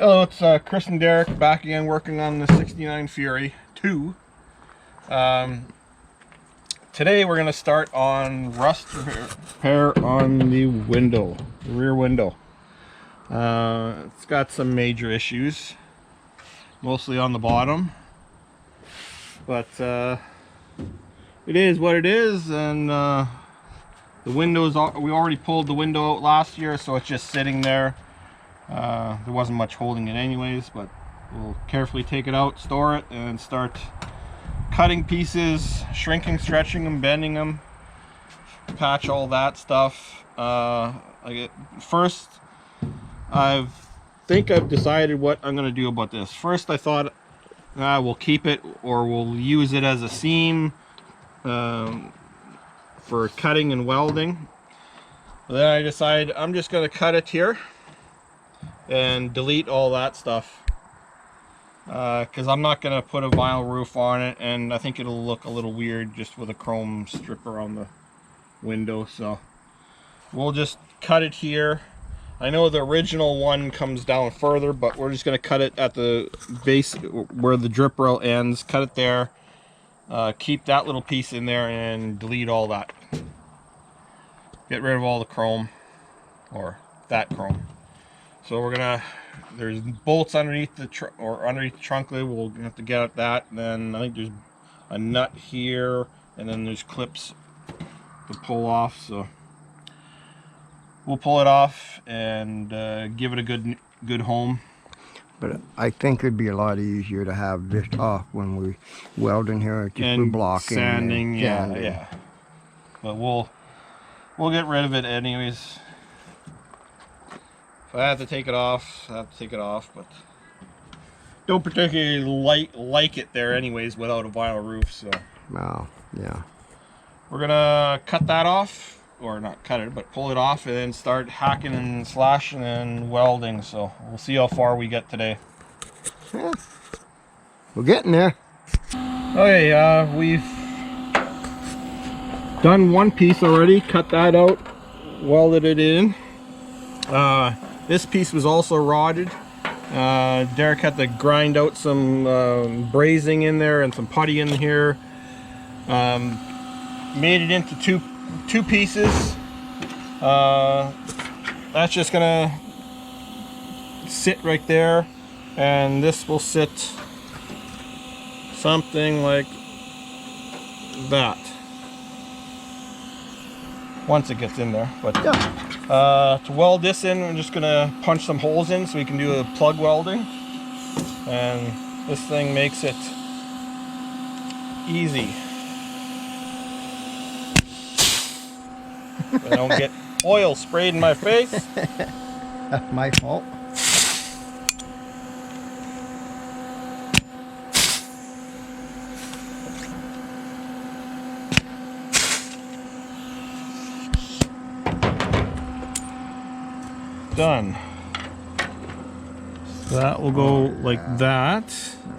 Hello, it's Chris and Derek back again working on the 69 Fury 2. Today we're going to start on rust repair on the window, the rear window. It's got some major issues, mostly on the bottom, but it is what it is, and the windows, we already pulled the window out last year, so it's just sitting there. There wasn't much holding it anyways, but we'll carefully take it out, store it, and start cutting pieces, shrinking, stretching them, bending them, patch all that stuff. First, I think I've decided what I'm going to do about this. First, I thought we'll keep it, or we'll use it as a seam for cutting and welding. But then I decided I'm just going to cut it here and delete all that stuff, because I'm not going to put a vinyl roof on it, and I think it'll look a little weird just with a chrome strip around the window. So we'll just cut it here. I know the original one comes down further, but we're just going to cut it at the base where the drip rail ends. Cut it there, keep that little piece in there, and delete all that. Get rid of all the chrome, or that chrome. So we're gonna, there's bolts underneath the trunk lid. We'll have to get at that. And then I think there's a nut here, and then there's clips to pull off. So we'll pull it off and give it a good home. But I think it'd be a lot easier to have this off when we weld in here, just and blocking, sanding, and sanding. yeah. But we'll get rid of it anyways. If I have to take it off, I have to take it off, but don't particularly like it there anyways without a vinyl roof. So oh, yeah, we're gonna cut that off, or not cut it, but pull it off, and then start hacking and slashing and welding. So we'll see how far we get today. Yeah, we're getting there. Okay, we've done one piece already, cut that out, welded it in. This piece was also rodded. Derek had to grind out some brazing in there and some putty in here. Made it into two pieces. That's just gonna sit right there, and this will sit something like that once it gets in there. But yeah. To weld this in, I'm just gonna punch some holes in so we can do a plug welding, and this thing makes it easy. I don't get oil sprayed in my face. That's my fault. Done. So that will go like that.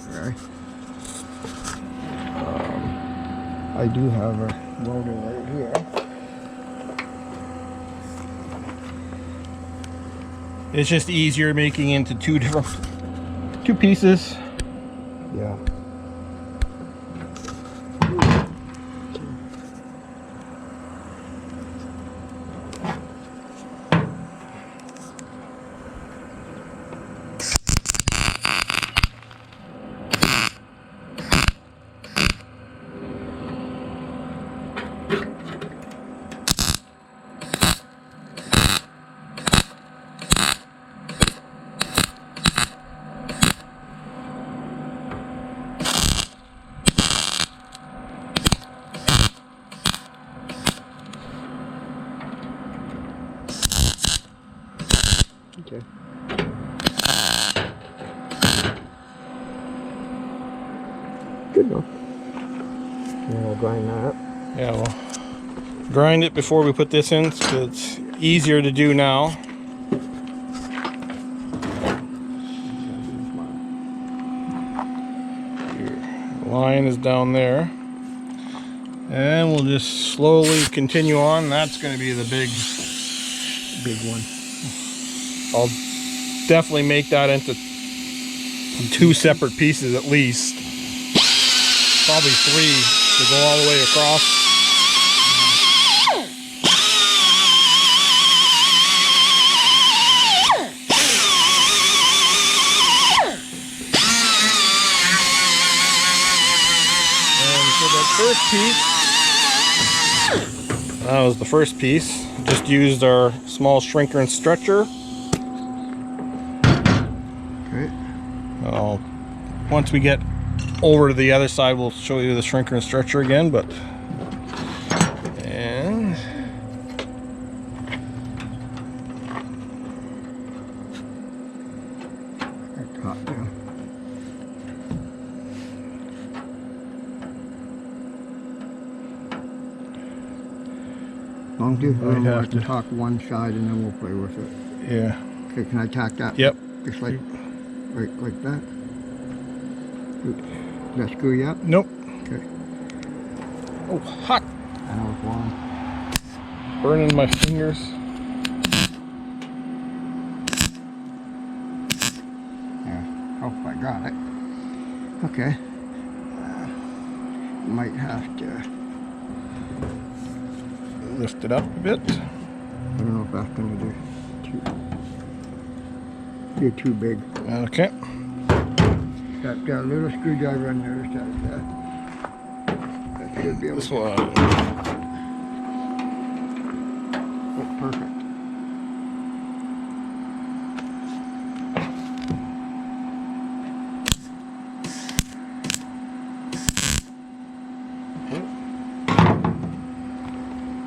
Okay. I do have a welder right here. It's just easier making into two pieces. Yeah. Okay. Good enough. And we'll grind that. Yeah, we'll grind it before we put this in, so it's easier to do now. Your line is down there. And we'll just slowly continue on. That's going to be the big one. I'll definitely make that into 2 separate pieces at least. Probably 3 to go all the way across. First piece, that was the first piece. Just used our small shrinker and stretcher. Okay. Once we get over to the other side, we'll show you the shrinker and stretcher again. And that's hot now. Long do I can tack one side and then we'll play with it. yeah. Okay, can I tack that? Yep. Just like that. Did that screw you up? Nope. Okay. Oh, hot. I know it's warm. Burning my fingers. Yeah. Oh, I got it. Okay. Might have to Lift it up a bit. I don't know if that's gonna do too big. Okay. Got a little screwdriver on the other side. That should be able This to. one. Oh, perfect.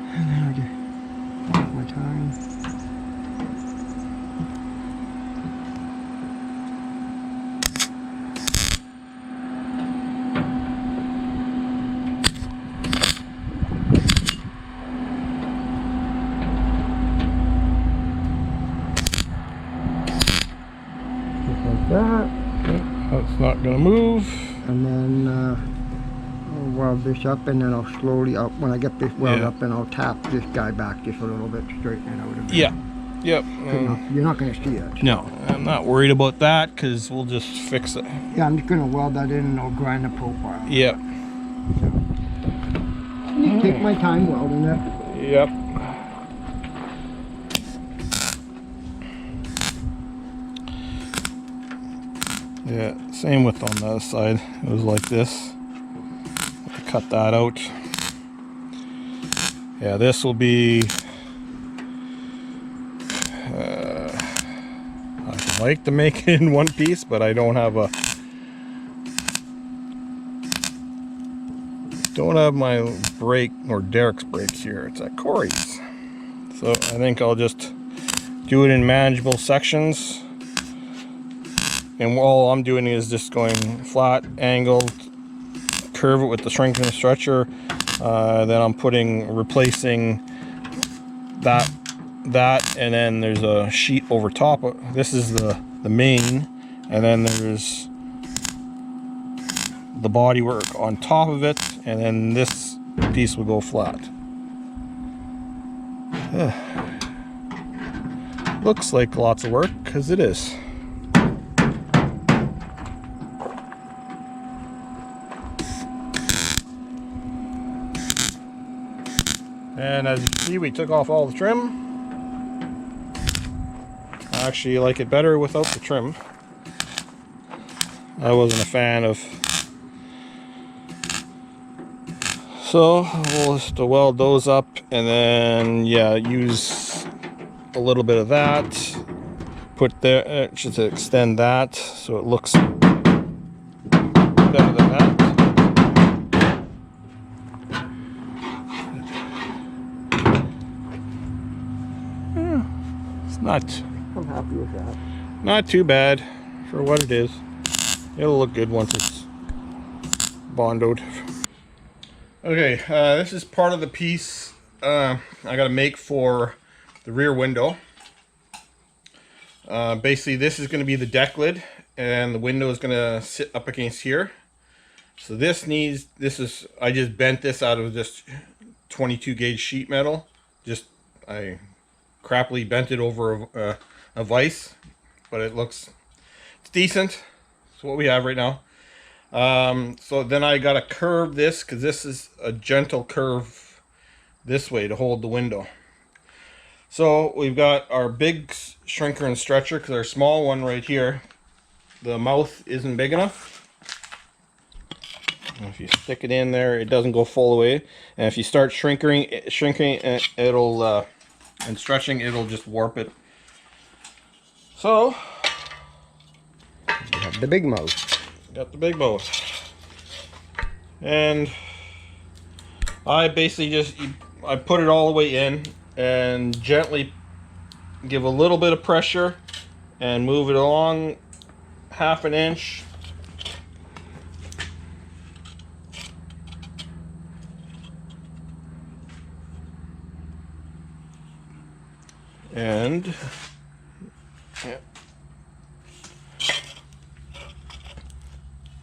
And then I get my time. That, That's not gonna move. and then I'll weld this up, and then I'll slowly up when I get this weld up, and I'll tap this guy back just a little bit, straighten it out a bit. Yeah. Yep. You're not going to see it. No, I'm not worried about that because we'll just fix it. Yeah, I'm just going to weld that in and I'll grind the profile. Yep. Just take my time welding it. Yep. Yeah, same with on the other side. It was like this. Cut that out. Yeah, this will be I'd like to make it in one piece, but I don't have my brake or Derek's brake here. It's at Corey's. So I think I'll just do it in manageable sections. And all I'm doing is just going flat, angled, curve it with the shrinker and stretcher. Then I'm replacing that, and then there's a sheet over top. This is the main, and then there's the body work on top of it, and then this piece will go flat. Looks like lots of work, because it is. And as you can see, we took off all the trim. I actually like it better without the trim. I wasn't a fan of. So we'll just weld those up, and then yeah, use a little bit of that. Put there just to extend that so it looks better than that. I'm happy with that. Not too bad for what it is. It'll look good once it's bondoed. Okay, this is part of the piece I gotta make for the rear window. Basically, this is gonna be the deck lid, and the window is gonna sit up against here. So I just bent this out of this 22 gauge sheet metal. I crappily bent it over a vise, but it's decent. That's what we have right now. So then I got to curve this, because this is a gentle curve this way to hold the window. So we've got our big shrinker and stretcher, because our small one right here, the mouth isn't big enough. And if you stick it in there, it doesn't go full away. And if you start shrinking, it'll and stretching, it'll just warp it. So You have the big mouth. got the big mouth, and I basically just I put it all the way in and gently give a little bit of pressure and move it along 1/2 inch. And yeah,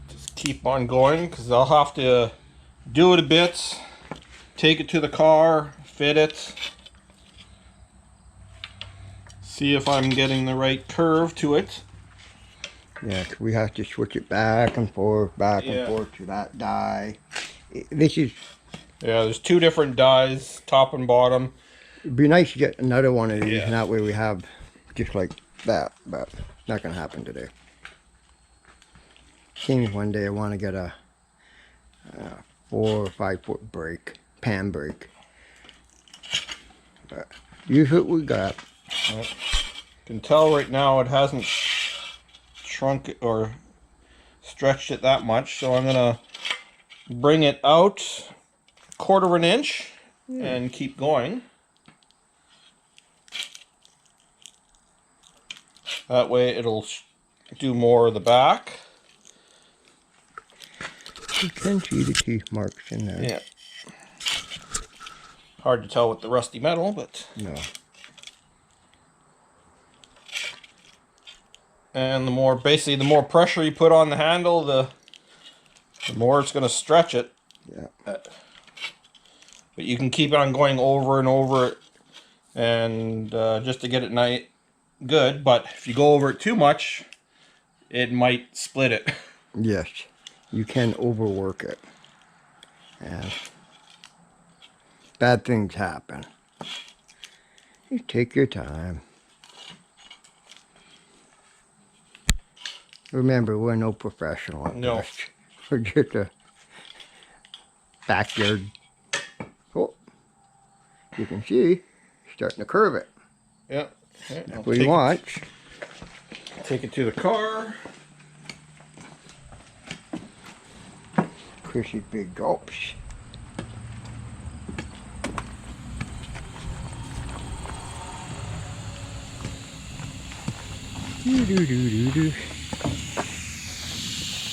just keep on going, because I'll have to do it a bit, take it to the car, fit it, see if I'm getting the right curve to it. Yeah, 'cause we have to switch it back and forth to that die. This is. Yeah, there's 2 different dies, top and bottom. It'd be nice to get another one of these, Yeah. and that way we have just like that, but not gonna happen today. Seems one day I want to get a 4 or 5 foot brake, pan brake. But use what we got. You can tell right now it hasn't shrunk it or stretched it that much, so I'm gonna bring it out 1/4 inch and keep going. That way it'll do more of the back. You can see the teeth marks in there. Yeah. Hard to tell with the rusty metal, but... No. And the more, basically, the more pressure you put on the handle, the more it's going to stretch it. Yeah. But you can keep on going over and over it, and just to get it nice, good. But if you go over it too much, it might split it. Yes. You can overwork it. And bad things happen. You take your time. Remember, we're no professional at No. this. We're just a backyard. Oh, you can see, starting to curve it. Yeah. Okay, That's what you want. Take it to the car. Chrissy's big gulps. Do.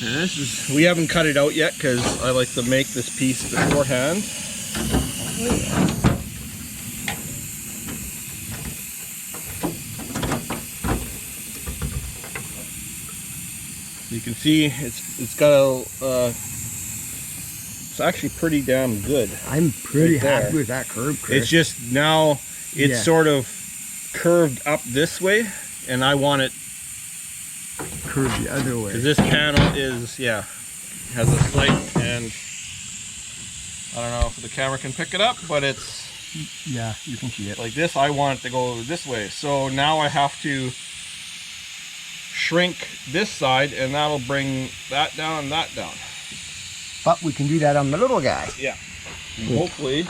And this is, we haven't cut it out yet because I like to make this piece beforehand. You can see it's got a it's actually pretty damn good. I'm pretty Right there. happy with that curve, Chris. It's just now it's Yeah. sort of curved up this way, and I want it curve the other way. because this panel is, yeah, has a slight, and I don't know if the camera can pick it up, but it's Yeah, you can see it. like this. I want it to go this way, so now I have to shrink this side, and that'll bring that down and that down. But we can do that on the little guy. Yeah. And hopefully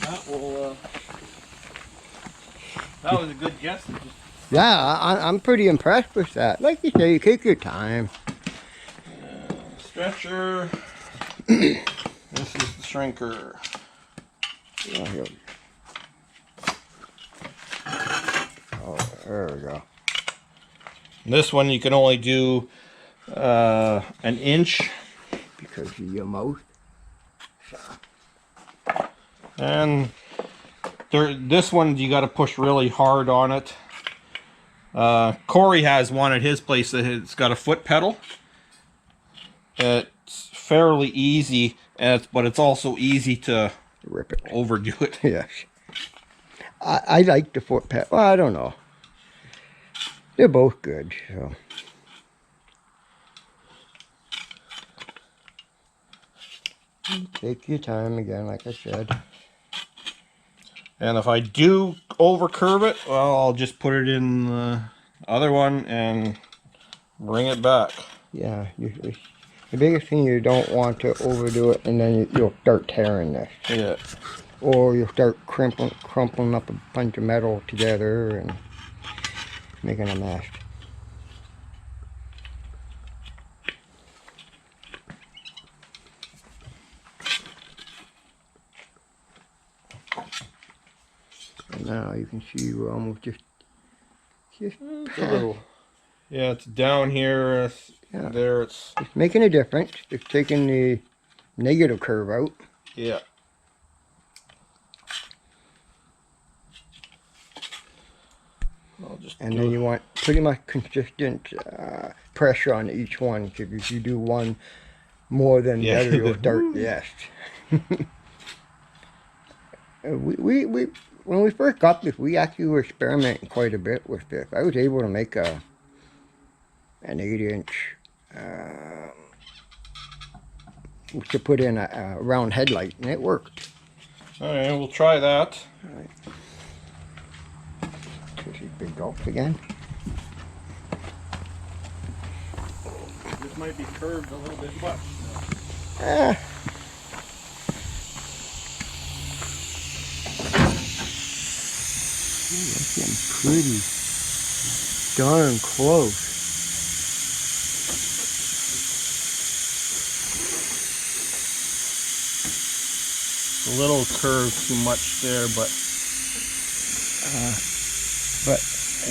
that will that was a good guess. Yeah, I'm pretty impressed with that. Like you say, you take your time. Stretcher. This is the shrinker. Oh, here. Oh, there we go. This one you can only do an inch, Because of your mouth. and this one you got to push really hard on it. Corey has one at his place that it's got a foot pedal. It's fairly easy, but it's also easy to Rip it. overdo it. Yes. I like the foot pet. Well, I don't know. They're both good. So. Take your time again, like I said. And if I do over curve it, well, I'll just put it in the other one and bring it back. Yeah, the biggest thing, you don't want to overdo it, and then you'll start tearing this. Yeah. Or you'll start crumpling up a bunch of metal together and making a mess. And now you can see we're almost just It's a little. Yeah, it's down here. Yeah. There, it's making a difference. It's taking the negative curve out. yeah. I'll just And then you want pretty much consistent pressure on each one, because if you do one more than the other, you'll start, yes. we when we first got this, we actually were experimenting quite a bit with this. I was able to make an 8-inch to put in a round headlight, and it worked. All right, we'll try that. All right. Here's these big gulps again. This might be curved a little bit, but that's getting pretty darn close. a little curved too much there, but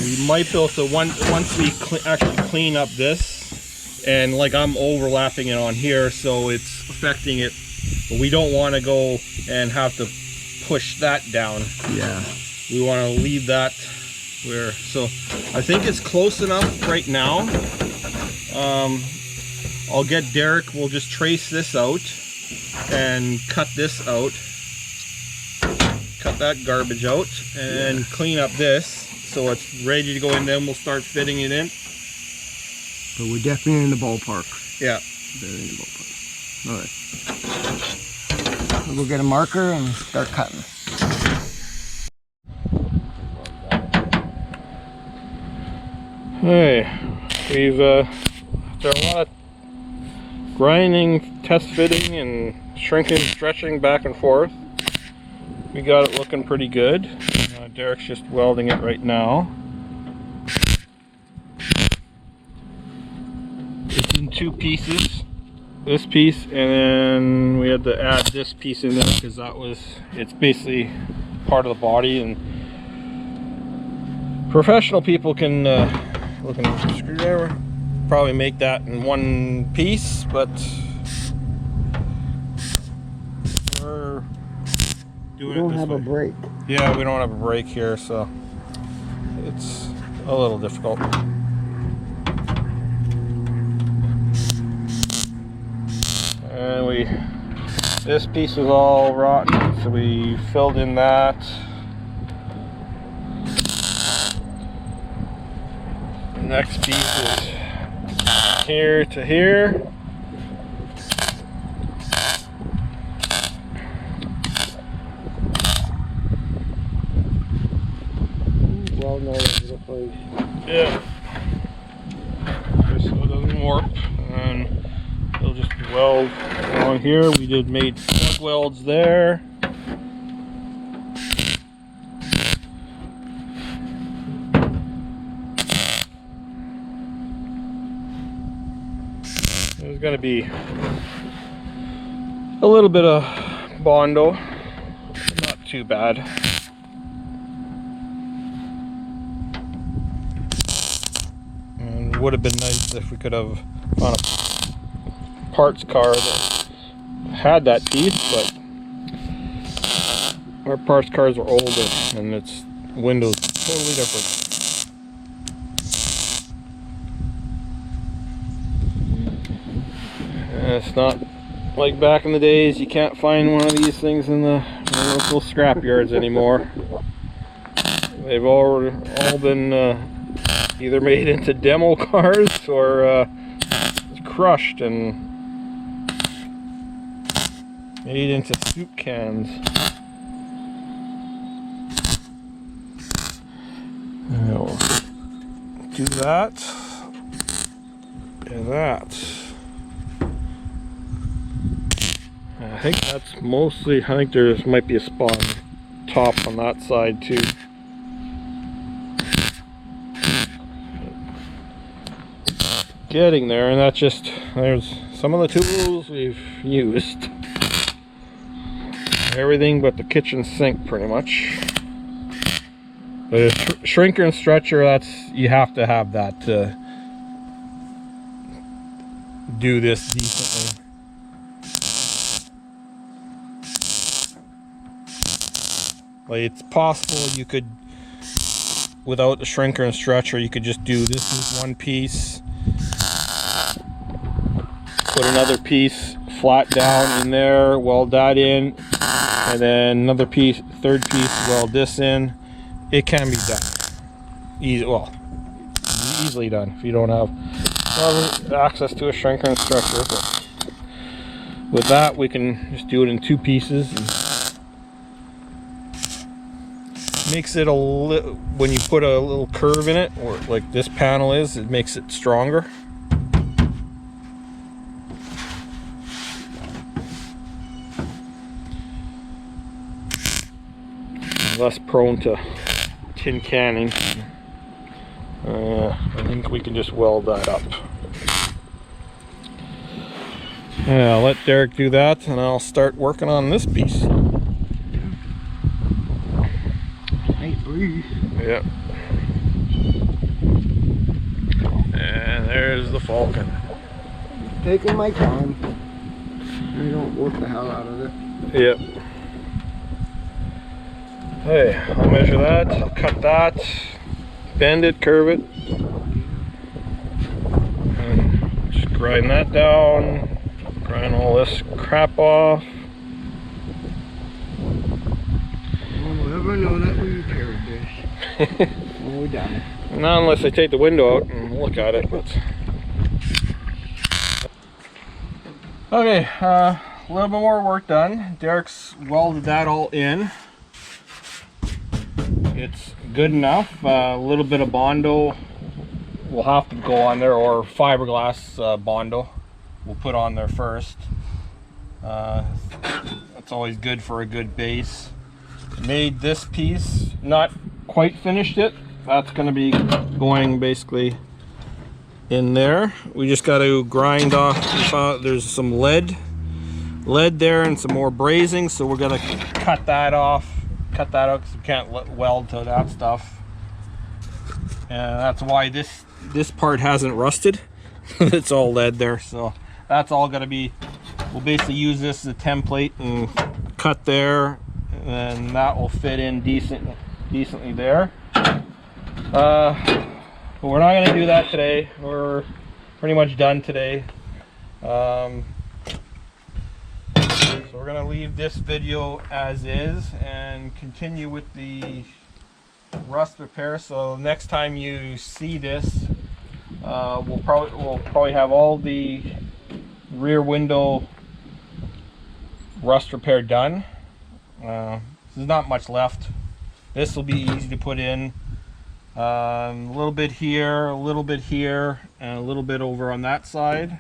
we might be able to once we actually clean up this, and like I'm overlapping it on here, so it's affecting it. But we don't want to go and have to push that down. Yeah. We want to leave that where. So I think it's close enough right now. I'll get Derek. We'll just trace this out and cut this out. Cut that garbage out and clean up this so it's ready to go in. Then we'll start fitting it in. But we're definitely in the ballpark. Yeah. Very in the ballpark. All right. We'll go get a marker and start cutting. Hey, we've done a lot of grinding, test fitting, and shrinking, stretching back and forth. We got it looking pretty good. Derek's just welding it right now. It's in two pieces. This piece, and then we had to add this piece in there because it's basically part of the body, and professional people can look at a screwdriver, probably make that in one piece, but we're doing it this way. We don't have a brake. Yeah, we don't have a brake here, so it's a little difficult. And this piece is all rotten, so we filled in that. The next piece is here to here. Welding all over the place. Yeah. Just so it doesn't warp. And it'll just weld along here. We made plug welds there. There's going to be a little bit of Bondo, not too bad. And would have been nice if we could have found a parts car that had that piece, but our parts cars are older and its windows totally different. It's not like back in the days. You can't find one of these things in the local scrap yards anymore. They've all been either made into demo cars or crushed and made into soup cans. And we'll do that and that. I think that's mostly, I think there might be a spot on top on that side too. Getting there, and that's just, there's some of the tools we've used. Everything but the kitchen sink pretty much. But a shrinker and stretcher, that's, you have to have that to do this decently. Like, it's possible you could, without the shrinker and stretcher, you could just do this is one piece, put another piece flat down in there, weld that in, and then another piece, third piece, weld this in. It can be done. Easily done if you don't have access to a shrinker and stretcher. But with that, we can just do it in two pieces. And makes it when you put a little curve in it, or like this panel is, it makes it stronger. Less prone to tin canning. I think we can just weld that up. Yeah, I'll let Derek do that, and I'll start working on this piece. Hey, breathe. Yep. And there's the Falcon. Taking my time. I don't work the hell out of it. Yep. Hey, I'll measure that, I'll cut that, bend it, curve it, and just grind that down, grind all this crap off. We'll never know that we repaired this. When we're done. Not unless I take the window out and look at it, but... Okay, a little bit more work done. Derek's welded that all in. It's good enough. A little bit of Bondo will have to go on there, or fiberglass Bondo we'll put on there first. That's always good for a good base. Made this piece, not quite finished it. That's going to be going basically in there. We just got to grind off. There's some lead there and some more brazing, so we're going to cut that off. Cut that out because we can't weld to that stuff, and that's why this part hasn't rusted. It's all lead there, so that's all going to be, we'll basically use this as a template and cut there, and that will fit in decently there. But we're not going to do that today. We're pretty much done today. So we're going to leave this video as is and continue with the rust repair. So next time you see this, we'll probably have all the rear window rust repair done. There's not much left. This will be easy to put in. A little bit here, a little bit here, and a little bit over on that side.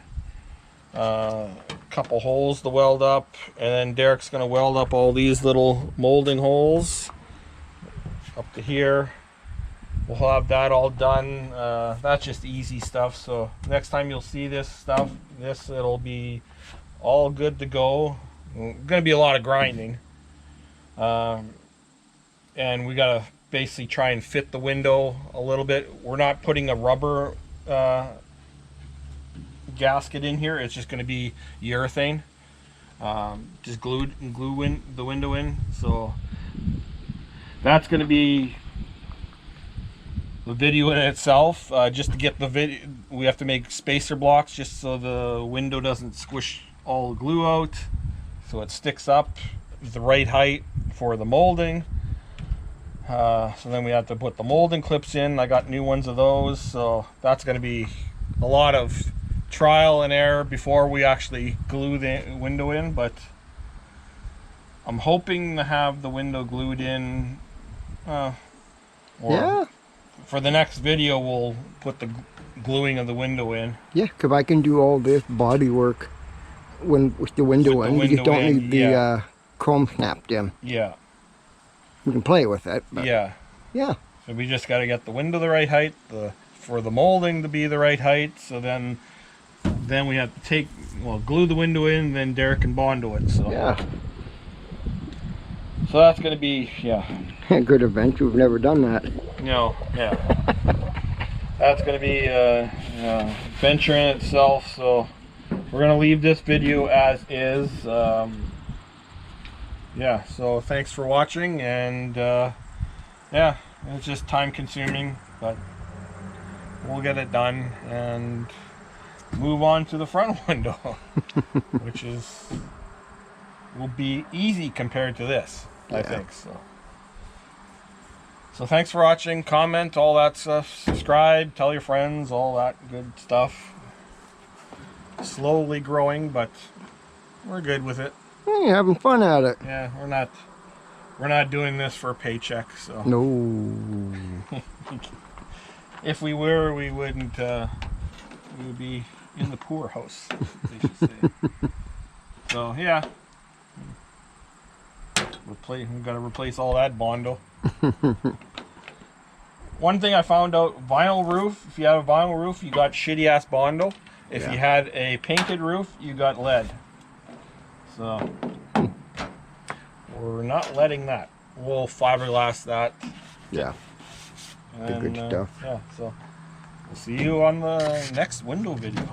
Couple holes to weld up, and then Derek's going to weld up all these little molding holes up to here. We'll have that all done. That's just easy stuff, so next time you'll see this stuff, it'll be all good to go. Going to be a lot of grinding, and we got to basically try and fit the window a little bit. We're not putting a rubber gasket in here. It's just going to be urethane, just glue the window in. So that's going to be the video in itself. Just to get the video, we have to make spacer blocks just so the window doesn't squish all the glue out, so it sticks up the right height for the molding. So then we have to put the molding clips in. I got new ones of those, so that's going to be a lot of trial and error before we actually glue the window in. But I'm hoping to have the window glued in. Or Yeah. For the next video, we'll put the gluing of the window in. Yeah, because I can do all this body work with the window With the in. We just window don't in, need the yeah. chrome snapped in. Yeah. We can play with it. But Yeah. Yeah. So we just got to get the window the right height, for the molding to be the right height. So then we have to glue the window in, then Derek can bondo it. So Yeah. So that's gonna be Good adventure. We've never done that. No, yeah. That's gonna be adventure in itself. So we're gonna leave this video as is. Yeah. So thanks for watching, and yeah, it's just time consuming, but we'll get it done and move on to the front window, which will be easy compared to this, I think. So thanks for watching. Comment, all that stuff. Subscribe, tell your friends, all that good stuff. Slowly growing, but we're good with it. Hey, having fun at it. Yeah, we're not doing this for a paycheck. So No. if we were, we wouldn't. We would be in the poorhouse, they should say. So yeah, we've got to replace all that bondo. One thing I found out: vinyl roof. If you have a vinyl roof, you got shitty ass bondo. If you had a painted roof, you got lead. So we're not letting that. We'll fiberglass that. Yeah. And, the good stuff. Yeah. So we'll see you on the next window video.